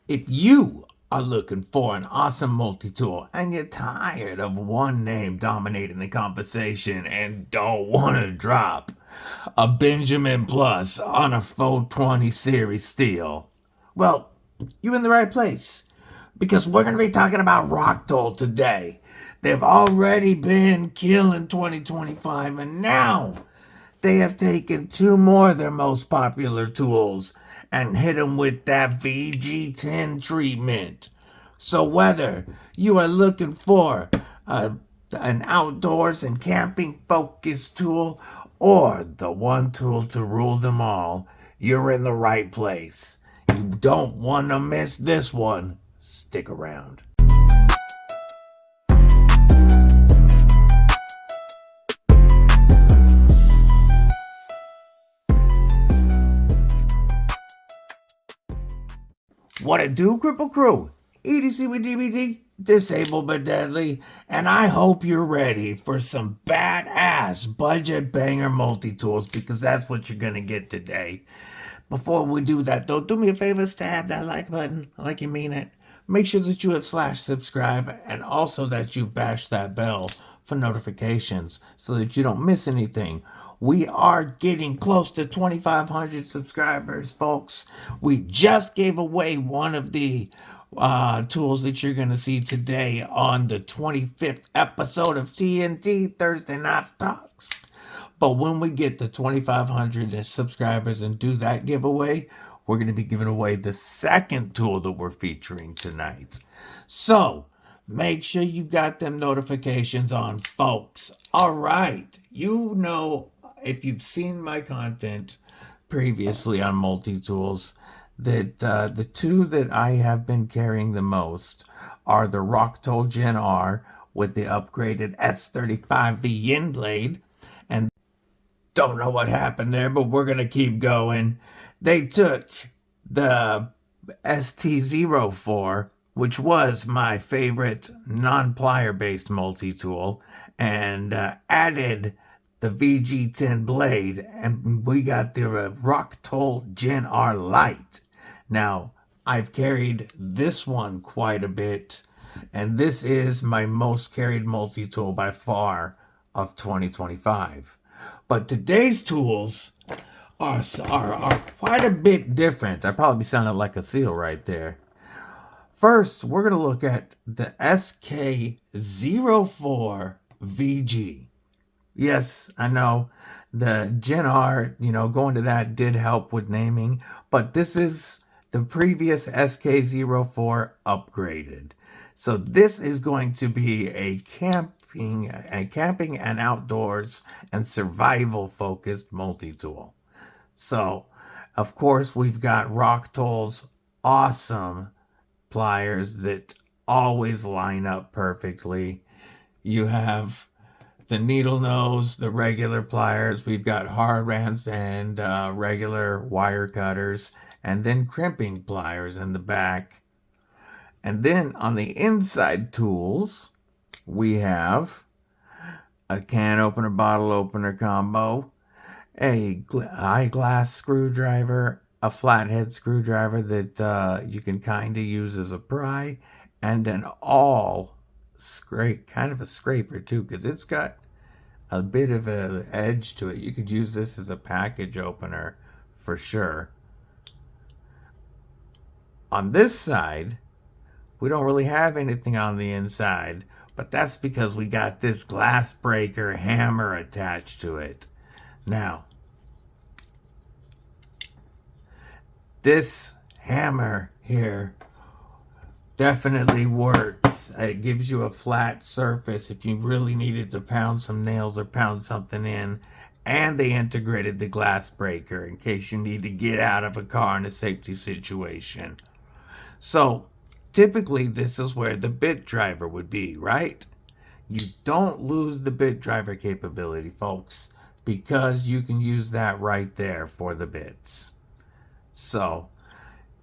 If you are looking for an awesome multi-tool and you're tired of one name dominating the conversation and don't want to drop a Benjamin Plus on a 420 series steel, well, you're in the right place, because we're going to be talking about Rocktol today. They've already been killing 2025, and now they have taken two more of their most popular tools and hit them with that VG10 treatment. So whether you are looking for an outdoors and camping focused tool or the one tool to rule them all, you're in the right place. You don't want to miss this one. Stick around. What it do, Kripple Krew? EDCwithDBD, disabled but deadly, and I hope you're ready for some badass budget banger multi-tools, because that's what you're gonna get today. Before we do that though, do me a favor, stab that like button like you mean it. Make sure that you have /subscribe and also that you bash that bell for notifications so that you don't miss anything. We are getting close to 2,500 subscribers, folks. We just gave away one of the tools that you're going to see today on the 25th episode of TNT Thursday Night Talks. But when we get to 2,500 subscribers and do that giveaway, we're going to be giving away the second tool that we're featuring tonight. So make sure you got them notifications on, folks. All right. You know, if you've seen my content previously on multi-tools, that the two that I have been carrying the most are the Rocktol Gen R with the upgraded S35VG blade. And don't know what happened there, but we're going to keep going. They took the ST04, which was my favorite non-plier based multi-tool, and added the VG10 blade, and we got the Rocktol Gen R Lite. Now, I've carried this one quite a bit, and this is my most carried multi-tool by far of 2025. But today's tools are quite a bit different. I probably sounded like a seal right there. First, we're going to look at the SK04 VG. Yes, I know the Gen R, going to that did help with naming, but this is the previous SK04 upgraded. So this is going to be a camping and outdoors and survival focused multi-tool. So, of course, we've got Rocktol's awesome pliers that always line up perfectly. You have the needle nose, the regular pliers. We've got hard rands and regular wire cutters, and then crimping pliers in the back. And then on the inside tools, we have a can opener, bottle opener combo, a eyeglass screwdriver, a flathead screwdriver that you can kind of use as a pry, and an kind of a scraper too, because it's got a bit of an edge to it. You could use this as a package opener for sure. On this side, we don't really have anything on the inside, but that's because we got this glass breaker hammer attached to it. Now, this hammer here definitely works. It gives you a flat surface if you really needed to pound some nails or pound something in. And they integrated the glass breaker in case you need to get out of a car in a safety situation. So typically this is where the bit driver would be, right? You don't lose the bit driver capability, folks, because you can use that right there for the bits. So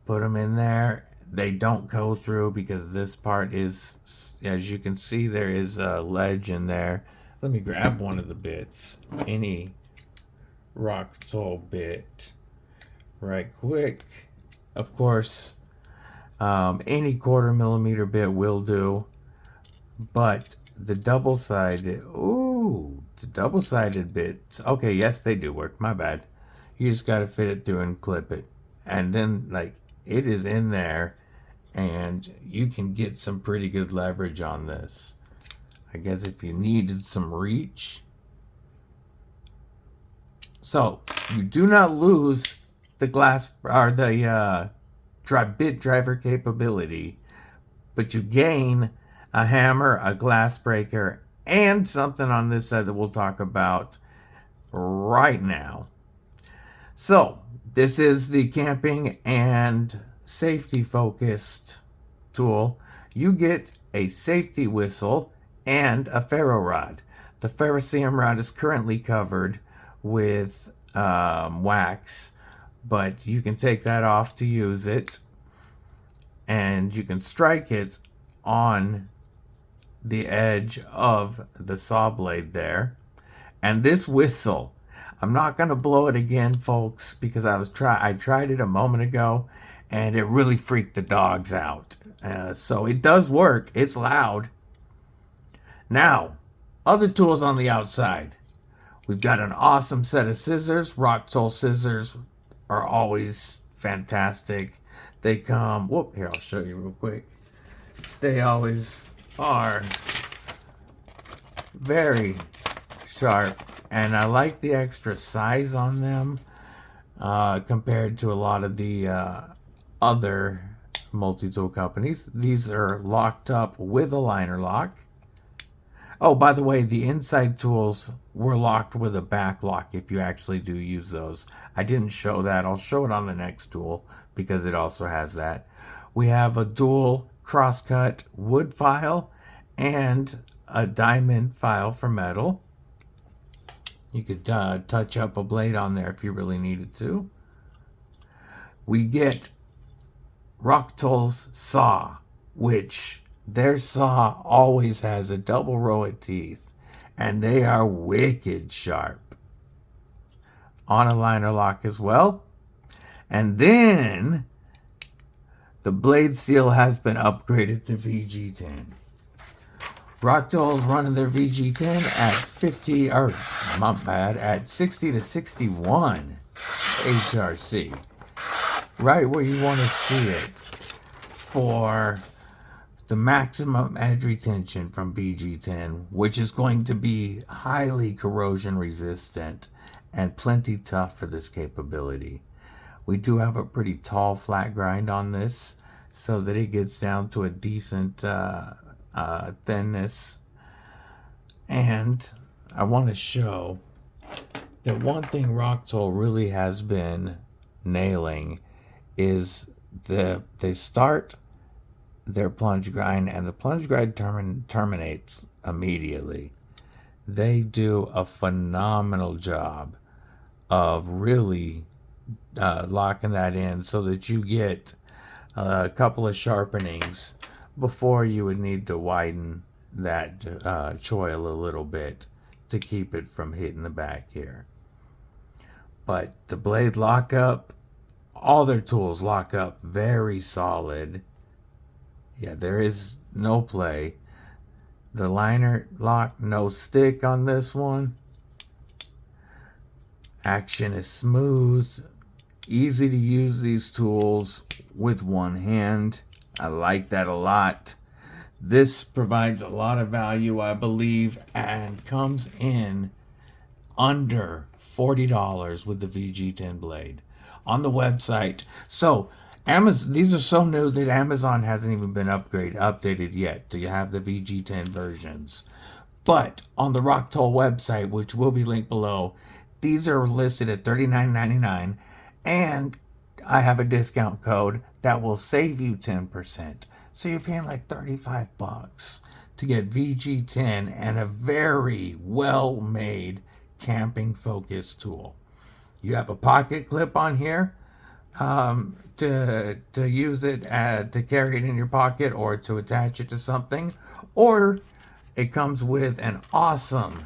put them in there. They don't go through because this part is, as you can see, there is a ledge in there. Let me grab one of the bits, any Rocktol bit, right quick. Of course, Any 1/4 millimeter bit will do, but the double-sided, the double-sided bits, okay, yes, they do work, my bad. You just got to fit it through and clip it. And then, like, it is in there, and you can get some pretty good leverage on this. I guess if you needed some reach. So, you do not lose the glass, or the bit driver capability, but you gain a hammer, a glass breaker, and something on this side that we'll talk about right now. So, this is the camping and safety focused tool. You get a safety whistle and a ferro rod. The ferrocerium rod is currently covered with wax, but you can take that off to use it, and you can strike it on the edge of the saw blade there. And this whistle, I'm not going to blow it again, folks, because I tried it a moment ago and it really freaked the dogs out. So it does work. It's loud. Now, other tools on the outside. We've got an awesome set of scissors. Rocktol scissors are always fantastic. They come, here, I'll show you real quick. They always are very sharp, and I like the extra size on them compared to a lot of the other multi-tool companies. These are locked up with a liner lock. Oh, by the way, the inside tools were locked with a back lock if you actually do use those. I didn't show that. I'll show it on the next tool because it also has that. We have a dual crosscut wood file and a diamond file for metal. You could touch up a blade on there if you really needed to. We get Rocktol's saw, which their saw always has a double row of teeth, and they are wicked sharp. On a liner lock as well. And then the blade steel has been upgraded to VG10. Rocktol's running their VG10 at 60 to 61 HRC. Right where you want to see it for the maximum edge retention from VG10, which is going to be highly corrosion resistant and plenty tough for this capability. We do have a pretty tall flat grind on this so that it gets down to a decent thinness. And I want to show that one thing Rocktol really has been nailing is they start their plunge grind, and the plunge grind terminates immediately. They do a phenomenal job of really locking that in so that you get a couple of sharpenings before you would need to widen that choil a little bit to keep it from hitting the back here. But the blade lockup, all their tools lock up very solid. Yeah, there is no play. The liner lock, no stick on this one. Action is smooth. Easy to use these tools with one hand. I like that a lot. This provides a lot of value, I believe, and comes in under $40 with the VG10 blade on the website. So Amazon, these are so new that Amazon hasn't even been updated yet to have the VG10 versions. But on the Rocktol website, which will be linked below, these are listed at $39.99, and I have a discount code that will save you 10%. So you're paying like $35 to get VG10 and a very well-made camping focus tool. You have a pocket clip on here to use it to carry it in your pocket or to attach it to something, or it comes with an awesome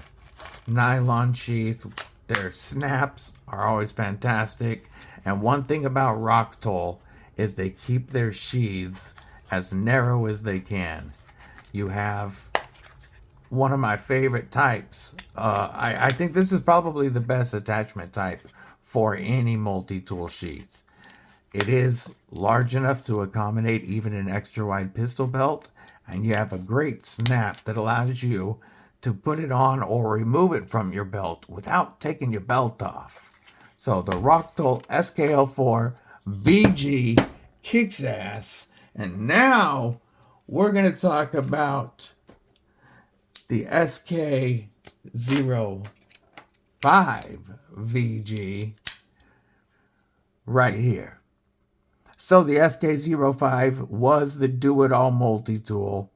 nylon sheath. Their snaps are always fantastic, and one thing about Rocktol is they keep their sheaths as narrow as they can. You have one of my favorite types. I think this is probably the best attachment type for any multi-tool sheath. It is large enough to accommodate even an extra wide pistol belt, and you have a great snap that allows you to put it on or remove it from your belt without taking your belt off. So the Rocktol SK04 VG kicks ass. And now we're going to talk about the SK05VG right here. So the SK05 was the do-it-all multi-tool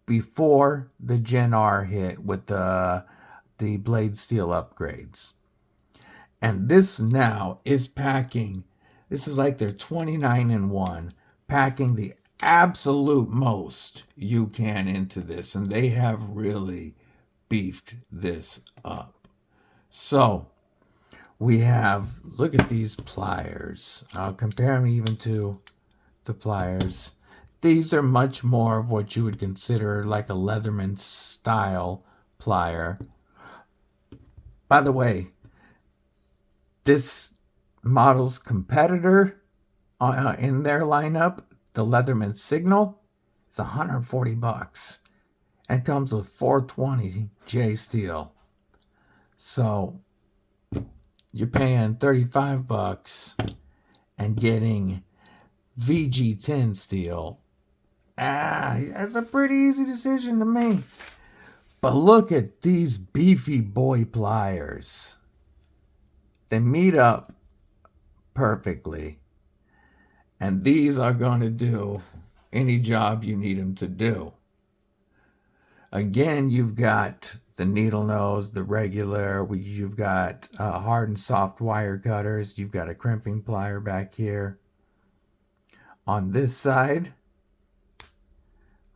before the Gen R hit with the blade steel upgrades. And this now is packing, this is like their 29-in-1, packing the absolute most you can into this. And they have really beefed this up. So we have, look at these pliers. I'll compare them even to the pliers. These are much more of what you would consider like a Leatherman style plier. By the way, this model's competitor in their lineup, the Leatherman Signal, is $140 and comes with 420 J steel. So you're paying $35 and getting VG10 steel. That's a pretty easy decision to make. But look at these beefy boy pliers. They meet up perfectly. And these are going to do any job you need them to do. Again, you've got the needle nose, the regular, you've got hard and soft wire cutters, you've got a crimping plier back here. On this side,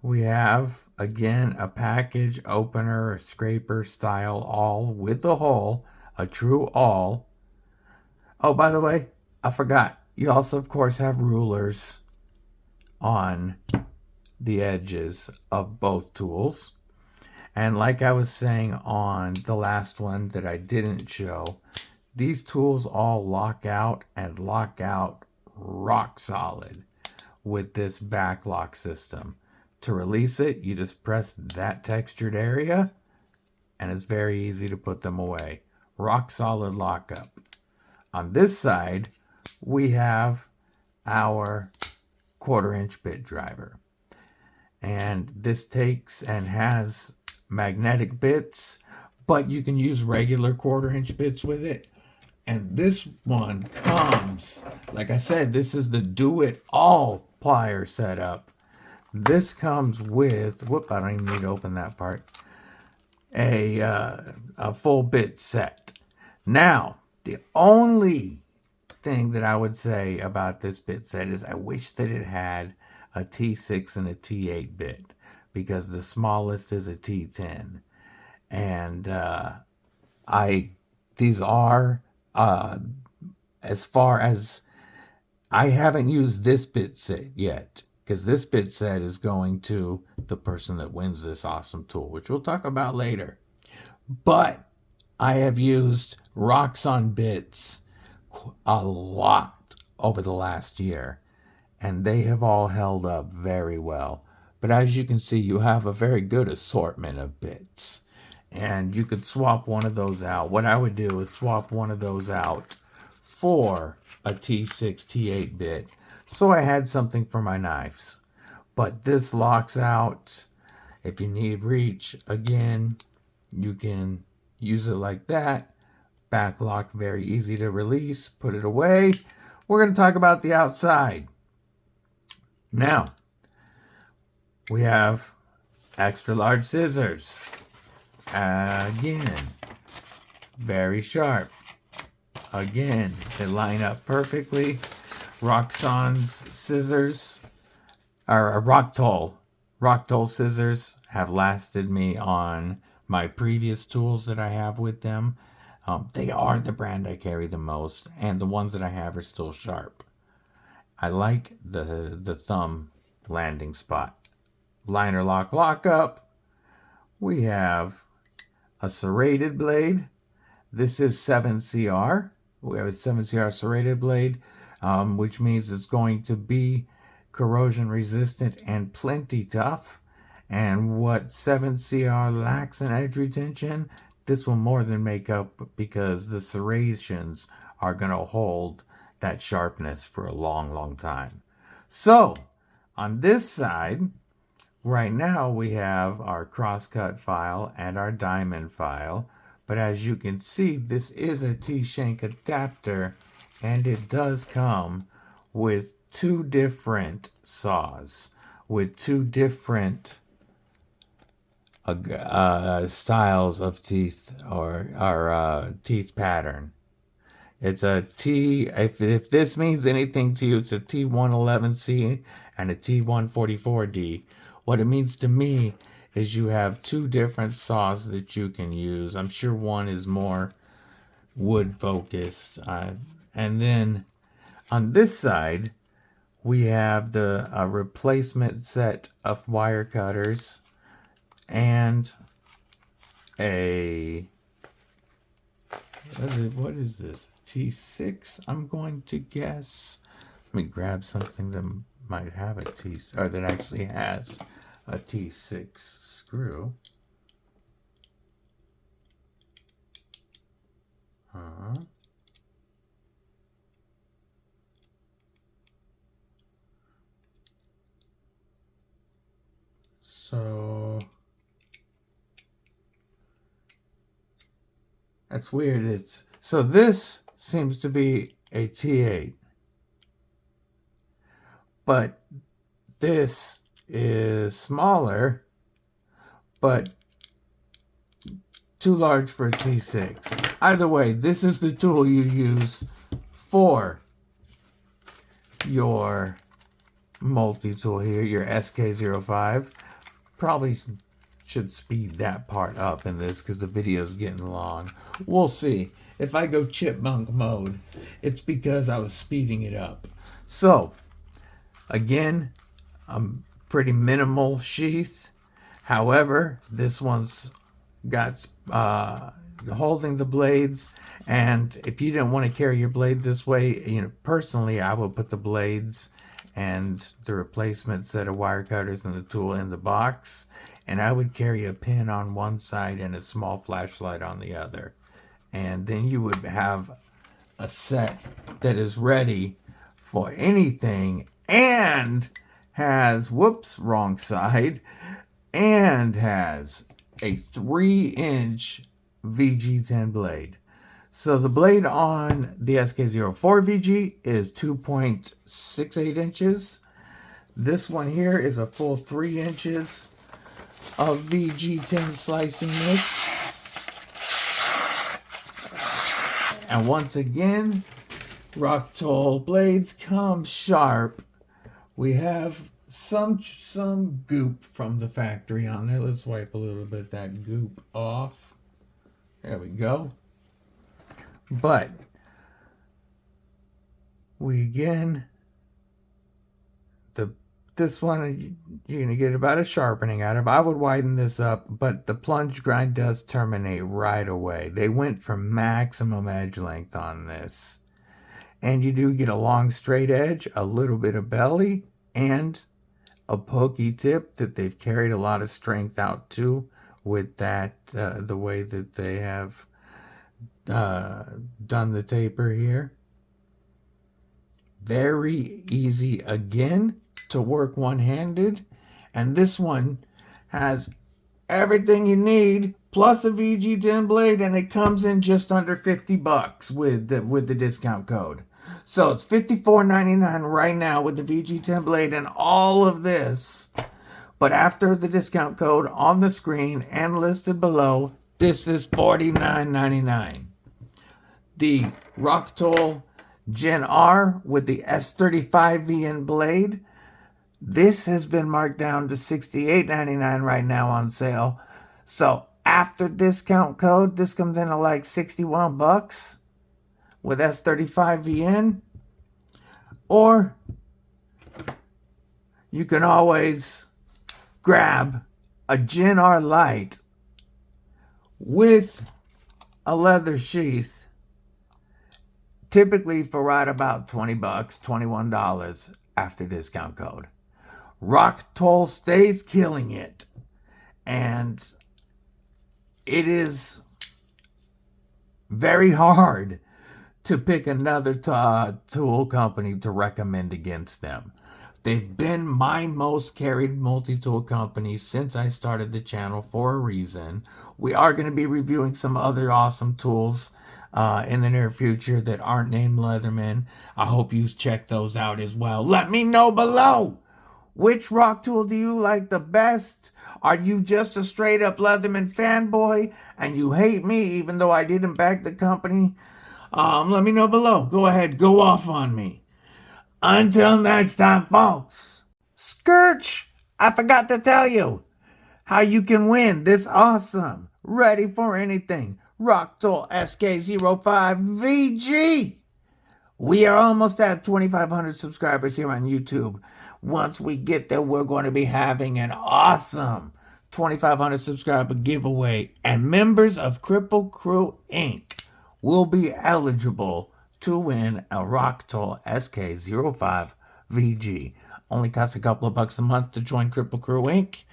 we have, again, a package opener, a scraper style awl with a hole, a true awl. Oh, by the way, I forgot. You also, of course, have rulers on the edges of both tools. And like I was saying on the last one that I didn't show, these tools all lock out and lock out rock solid with this back lock system. To release it, you just press that textured area and it's very easy to put them away. Rock solid lockup. On this side, we have our 1/4-inch bit driver. And this takes and has magnetic bits, but you can use regular 1/4-inch bits with it. And this one comes, like I said, this is the do-it-all plier setup. This comes with, whoop, I don't even need to open that part, a full bit set. Now, the only thing that I would say about this bit set is I wish that it had a T6 and a T8 bit, because the smallest is a T10. And these are, as far as, I haven't used this bit set yet, because this bit set is going to the person that wins this awesome tool, which we'll talk about later. But I have used Roxxon bits a lot over the last year, and they have all held up very well. But as you can see, you have a very good assortment of bits, and you could swap one of those out. What I would do is swap one of those out for a T6, T8 bit, so I had something for my knives. But this locks out. If you need reach, again, you can use it like that. Back lock, very easy to release. Put it away. We're going to talk about the outside. Now, we have extra large scissors. Again, very sharp. Again, they line up perfectly. Roxxon's scissors, or Rocktol scissors, have lasted me on my previous tools that I have with them. They are the brand I carry the most, and the ones that I have are still sharp. I like the thumb landing spot. Liner lock lockup. We have a serrated blade. This is 7CR. We have a 7CR serrated blade, which means it's going to be corrosion resistant and plenty tough. And what 7CR lacks in edge retention, this will more than make up, because the serrations are going to hold that sharpness for a long, long time. So on this side, right now we have our crosscut file and our diamond file. But as you can see, this is a T-shank adapter, and it does come with two different saws, with two different styles of teeth, or teeth pattern. It's a T, if this means anything to you, it's a T111C and a T144D. What it means to me is you have two different saws that you can use. I'm sure one is more wood focused. And then on this side, we have the replacement set of wire cutters and a, what is this? T6, I'm going to guess. Let me grab something that might have a T, or that actually has a T6 screw. So that's weird. So this seems to be a T8, but this is smaller, but too large for a T6. Either way, this is the tool you use for your multi-tool here, your SK05. Probably should speed that part up in this because the video is getting long. We'll see. If I go chipmunk mode, it's because I was speeding it up. So, again, pretty minimal sheath. However, this one's got holding the blades, and if you didn't want to carry your blades this way, personally, I would put the blades and the replacement set of wire cutters and the tool in the box, and I would carry a pin on one side and a small flashlight on the other, and then you would have a set that is ready for anything, and has, wrong side, and has a 3-inch VG10 blade. So the blade on the SK04VG is 2.68 inches. This one here is a full 3 inches of VG10 slicing mix. And once again, Rocktol blades come sharp. We have some goop from the factory on there. Let's wipe a little bit of that goop off. There we go. But this one you're gonna get about a sharpening out of. I would widen this up, but the plunge grind does terminate right away. They went for maximum edge length on this, and you do get a long straight edge, a little bit of belly, and a pokey tip that they've carried a lot of strength out to with that the way that they have done the taper here. Very easy again to work one-handed, and this one has everything you need plus a VG10 blade, and it comes in just under $50 with the discount code. So it's $54.99 right now with the VG10 blade and all of this. But after the discount code on the screen and listed below, this is $49.99. The Rocktol Gen R with the S35VN blade, this has been marked down to $68.99 right now on sale. So after discount code, this comes in at like $61 with S35VN. Or you can always grab a Gin R Light with a leather sheath, typically for right about $20, $21 after discount code. Rocktol stays killing it, and it is very hard to pick another tool company to recommend against them. They've been my most carried multi-tool company since I started the channel for a reason. We are going to be reviewing some other awesome tools in the near future that aren't named Leatherman. I hope you check those out as well. Let me know below, which rock tool do you like the best? Are you just a straight up Leatherman fanboy and you hate me even though I didn't back the company? Let me know below. Go ahead, go off on me. Until next time, folks. Scourge, I forgot to tell you how you can win this awesome, ready for anything, Rocktol SK05VG. We are almost at 2,500 subscribers here on YouTube. Once we get there, we're going to be having an awesome 2,500 subscriber giveaway, and members of Kripple Krew Inc. will be eligible to win a Rocktol SK05VG. Only costs a couple of bucks a month to join Kripple Krew Inc.,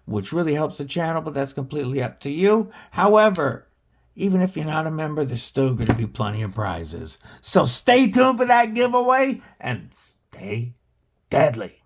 which really helps the channel, but that's completely up to you. However, even if you're not a member, there's still going to be plenty of prizes. So stay tuned for that giveaway and stay deadly.